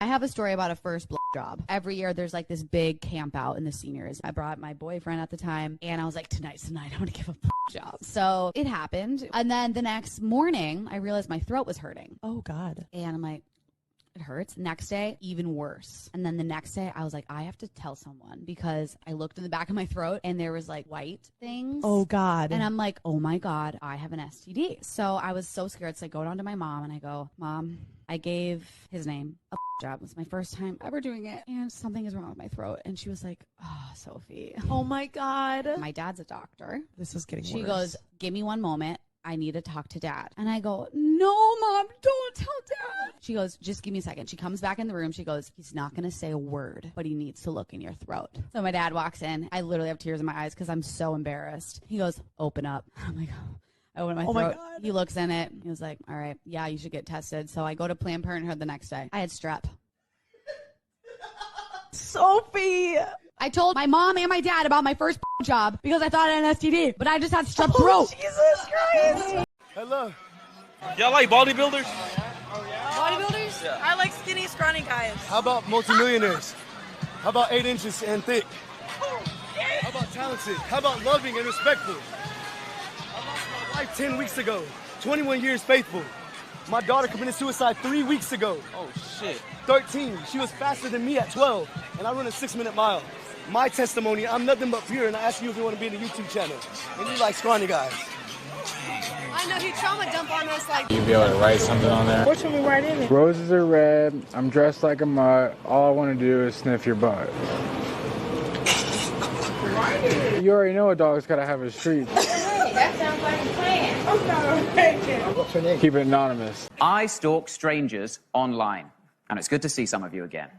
I have a story about a first job. Every year there's like this big camp out in the seniors. I brought my boyfriend at the time and I was like, tonight's the night I'm gonna give a job. So it happened. And then the next morning I realized my throat was hurting. Oh God. And I'm like, it hurts. Next day, even worse. And then the next day, I was like, I have to tell someone because I looked in the back of my throat and there was like white things. Oh God. And I'm like, oh my God, I have an STD. So I was so scared. So I go down to my mom and I go, Mom, I gave his name a job. It was my first time ever doing it. And something is wrong with my throat. And she was like, oh, Sophie. Oh my God. My dad's a doctor. This is getting worse. She goes, give me one moment. I need to talk to Dad. And I go, no, Mom, don't tell Dad. She goes, just give me a second. She comes back in the room. She goes, he's not going to say a word, but he needs to look in your throat. So my dad walks in. I literally have tears in my eyes because I'm so embarrassed. He goes, open up. I'm like, oh. I open my throat. My God. He looks in it. He was like, all right, yeah, you should get tested. So I go to Planned Parenthood the next day. I had strep. Sophie. I told my mom and my dad about my first job because I thought I had an STD, but I just had strep throat. Jesus Christ. Hello. Y'all like bodybuilders? Oh, yeah? Bodybuilders? Yeah. I like skinny, scrawny guys. How about multimillionaires? How about 8 inches and thick? How about talented? How about loving and respectful? I lost my wife 10 weeks ago. 21 years faithful. My daughter committed suicide 3 weeks ago. Oh, shit. 13. She was faster than me at 12, and I run a 6-minute mile. My testimony, I'm nothing but pure, and I ask you if you want to be in the YouTube channel. And you like scrawny guys. I know he trauma dump on us like. You'd be able to write something on there. What should we write in it? Roses are red. I'm dressed like a mutt. All I want to do is sniff your butt. You already know a dog's got to have his treats. That sounds like a plan. I'm not making. What's your name? Keep it anonymous. I stalk strangers online, and it's good to see some of you again.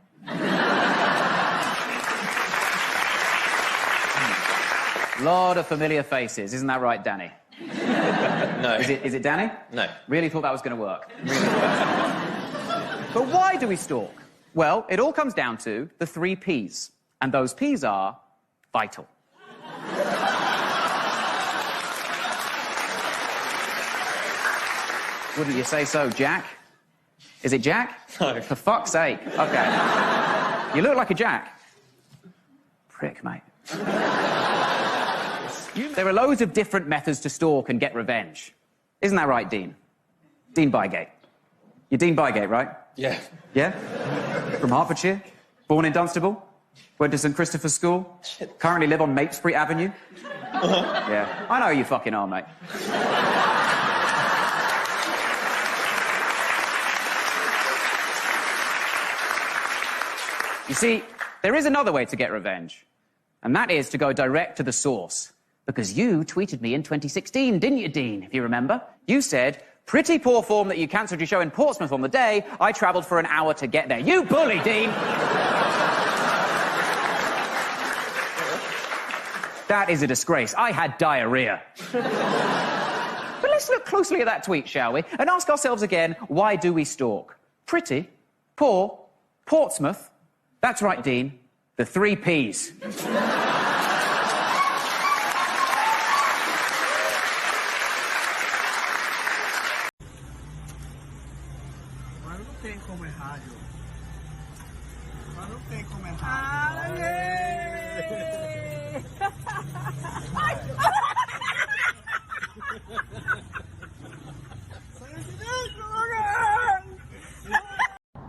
Lot of familiar faces, isn't that right, Danny? No. Is it Danny? No. Really thought that was going to work. Really But why do we stalk? Well, it all comes down to the 3 Ps, and those Ps are vital. Wouldn't you say so, Jack? Is it Jack? No. For fuck's sake. Okay. You look like a Jack. Prick, mate. There are loads of different methods to stalk and get revenge. Isn't that right, Dean? Dean Bygate. You're Dean Bygate, right? Yeah. Yeah? From Hertfordshire? Born in Dunstable? Went to St. Christopher's School? Currently live on Mapesbury Avenue? Yeah. I know who you fucking are, mate. You see, there is another way to get revenge, and that is to go direct to the source. Because you tweeted me in 2016, didn't you, Dean, if you remember? You said, pretty poor form that you cancelled your show in Portsmouth on the day I travelled for an hour to get there. You bully, Dean! That is a disgrace. I had diarrhea. But let's look closely at that tweet, shall we? And ask ourselves again, why do we stalk? Pretty, poor, Portsmouth. That's right, Dean. The 3 Ps.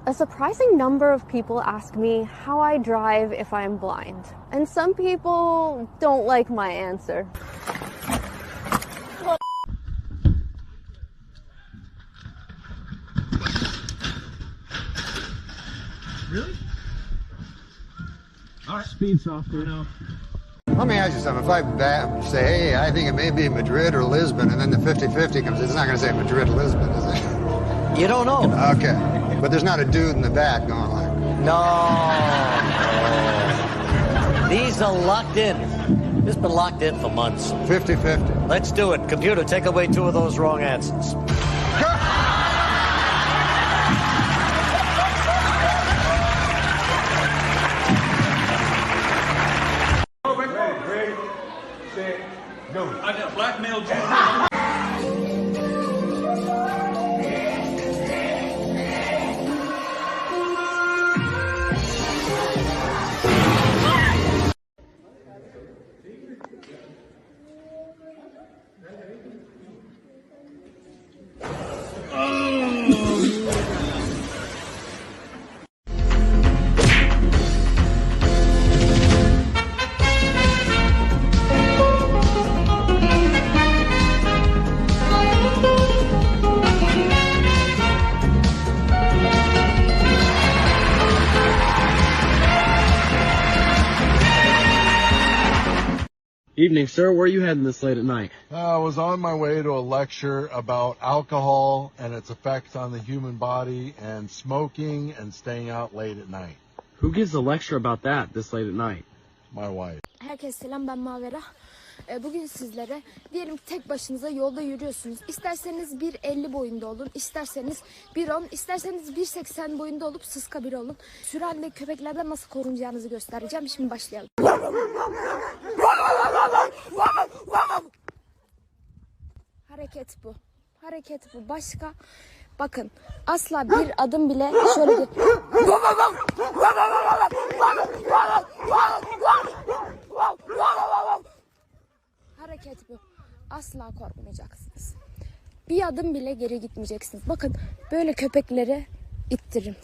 A surprising number of people ask me how I drive if I'm blind. And some people don't like my answer. Really? All right. Speed software. No. Let me ask you something. If I say, hey, I think it may be Madrid or Lisbon, and then the 50-50 comes, it's not going to say Madrid, Lisbon, is it? You don't know. Okay. But there's not a dude in the back going like... No. These are locked in. This has been locked in for months. 50-50. Let's do it. Computer, take away 2 of those wrong answers. Ready, set, go. I got blackmailed you. Evening, sir. Where are you heading this late at night? I was on my way to a lecture about alcohol and its effects on the human body and smoking and staying out late at night. Who gives a lecture about that this late at night? My wife. Herkese selam, ben Mavera. Bugün sizlere diyelim ki tek başınıza yolda yürüyorsunuz. İsterseniz 1.50 boyunda olun, isterseniz 1.10, isterseniz 1.80 boyunda olup sıska biri olun. Sürülen köpeklerden nasıl korunacağınızı göstereceğim. Şimdi başlayalım. Hareket bu. Hareket bu. Başka? Bakın asla bir adım bile şöyle bir... Hareket bu. Asla korkmayacaksınız. Bir adım bile geri gitmeyeceksiniz. Bakın böyle köpekleri ittirin.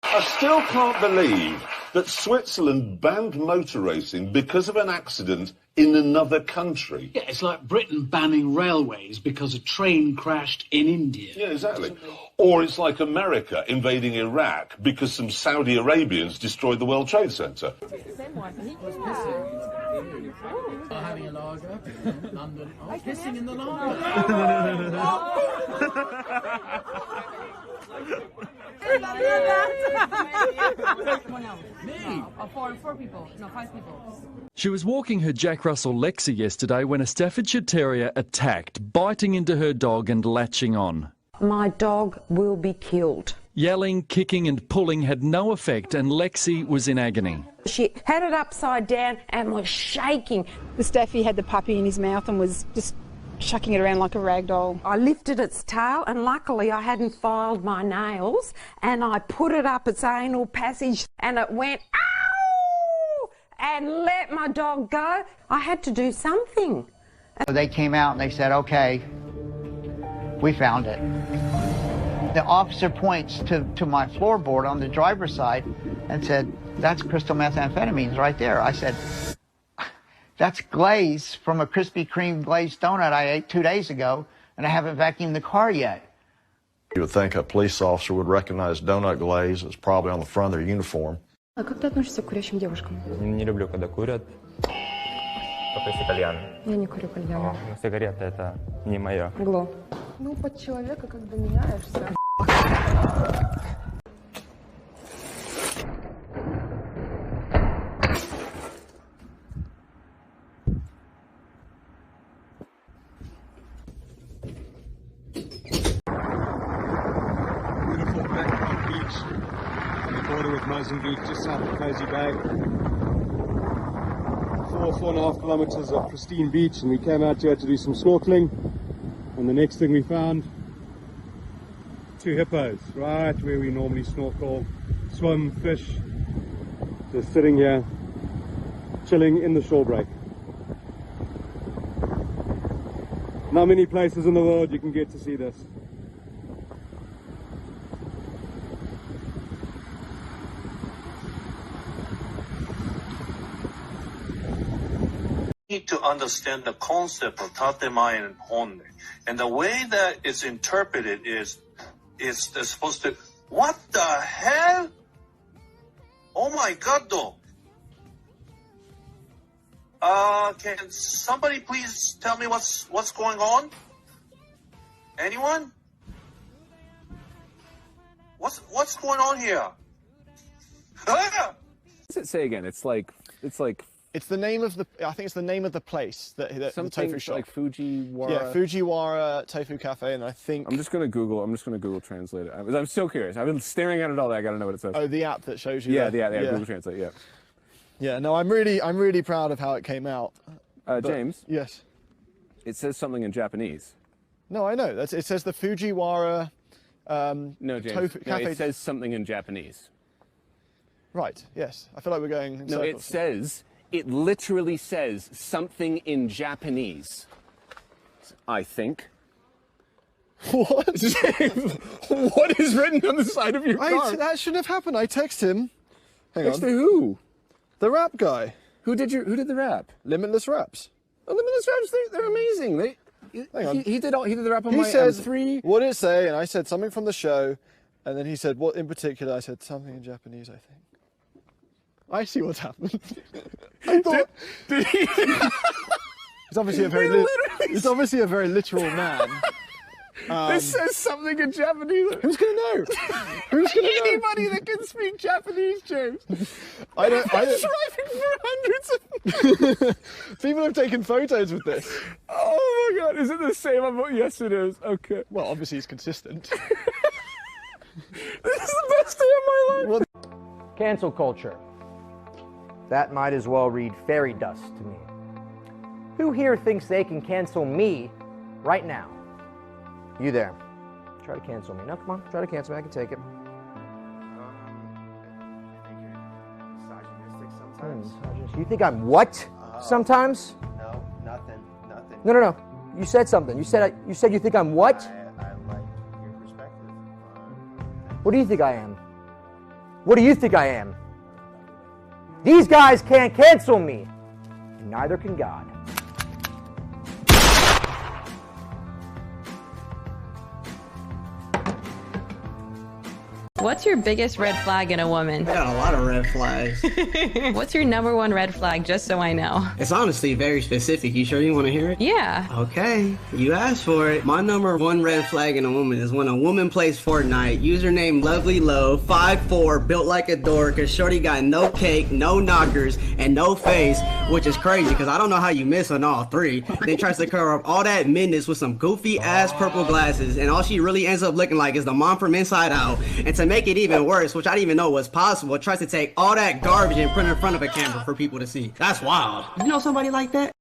I still can't believe that Switzerland banned motor racing because of an accident in another country. Yeah, it's like Britain banning railways because a train crashed in India. Yeah, exactly. Or it's like America invading Iraq because some Saudi Arabians destroyed the World Trade Center. Having a lager in London. Oh, pissing in the lager. Me? Four people. No, 5 people. She was walking her Jack Russell Lexi yesterday when a Staffordshire Terrier attacked, biting into her dog and latching on. My dog will be killed. Yelling, kicking and pulling had no effect and Lexi was in agony. She had it upside down and was shaking. The Staffy had the puppy in his mouth and was just chucking it around like a rag doll. I lifted its tail and luckily I hadn't filed my nails and I put it up its anal passage and it went, ow! And let my dog go. I had to do something. They came out and they said, okay, we found it. The officer points to my floorboard on the driver's side and said, that's crystal methamphetamines right there. I said, that's glaze from a Krispy Kreme glazed donut I ate 2 days ago, and I haven't vacuumed the car yet. You would think a police officer would recognize donut glaze. It's probably on the front of their uniform. А как ты относишься к курящим девушкам? Не люблю, когда курят. Только если кальян. Я не курю кальян. Сигарета это не мое. Гло. Ну, под человека как бы меняешься. Mozambique, just south of Cozy Bay. 4.5 kilometers of pristine beach, and we came out here to do some snorkeling. And the next thing we found, 2 hippos, right where we normally snorkel, swim, fish, just sitting here, chilling in the shore break. Not many places in the world you can get to see this. Need to understand the concept of tatemae and honne, and the way that it's interpreted is they're supposed to. What the hell? Oh my God, though. Can somebody please tell me what's going on? Anyone? What's going on here? What does it say again? It's like. It's the name of the. I think it's the name of the place that the tofu shop. Like Fujiwara. Yeah, Fujiwara Tofu Cafe, and I think. I'm just gonna Google Translate it. I'm so curious. I've been staring at it all day. I gotta know what it says. Oh, the app that shows you. Yeah, Google Translate. Yeah. Yeah. No, I'm really proud of how it came out. James. Yes. It says something in Japanese. No, I know. It says the Fujiwara. No, James. Tofu Cafe. It says something in Japanese. Right. Yes. I feel like we're going. In circles. It literally says something in Japanese, I think. What? What is written on the side of your car? That shouldn't have happened. I texted him. Hang on. Texted who? The rap guy. Who did the rap? Limitless Raps. Limitless wraps, they're amazing. He did the wrap on He my said, M3. what did it say? And I said something from the show. And then he said, what in particular? I said something in Japanese, I think. I see what's happened. I thought... Did he? He's obviously a very literal man. This says something in Japanese. Who's gonna know? Who's gonna know? Anybody that can speak Japanese, James. I don't. Striving for hundreds of... People have taken photos with this. Oh my god, is it the same? Yes, it is. Okay. Well, obviously it's consistent. This is the best day of my life. Cancel culture. That might as well read fairy dust to me. Who here thinks they can cancel me right now? You there. Try to cancel me. No, come on. Try to cancel me. I can take it. You think I'm what? Sometimes? No, nothing. No. You said something. You said you think I'm what? I like your perspective. What do you think I am? What do you think I am? These guys can't cancel me. And neither can God. What's your biggest red flag in a woman? I got a lot of red flags. What's your #1 red flag, just so I know? It's honestly very specific. You sure you want to hear it? Yeah. Okay, you asked for it. My #1 red flag in a woman is when a woman plays Fortnite, username Lovely Low, 5'4", built like a door, cause shorty got no cake, no knockers, and no face, which is crazy, cause I don't know how you miss on all three. Then tries to cover up all that midness with some goofy ass purple glasses, and all she really ends up looking like is the mom from Inside Out. And to make it even worse, which I didn't even know was possible, tries to take all that garbage and put it in front of a camera for people to see. That's wild. You know somebody like that?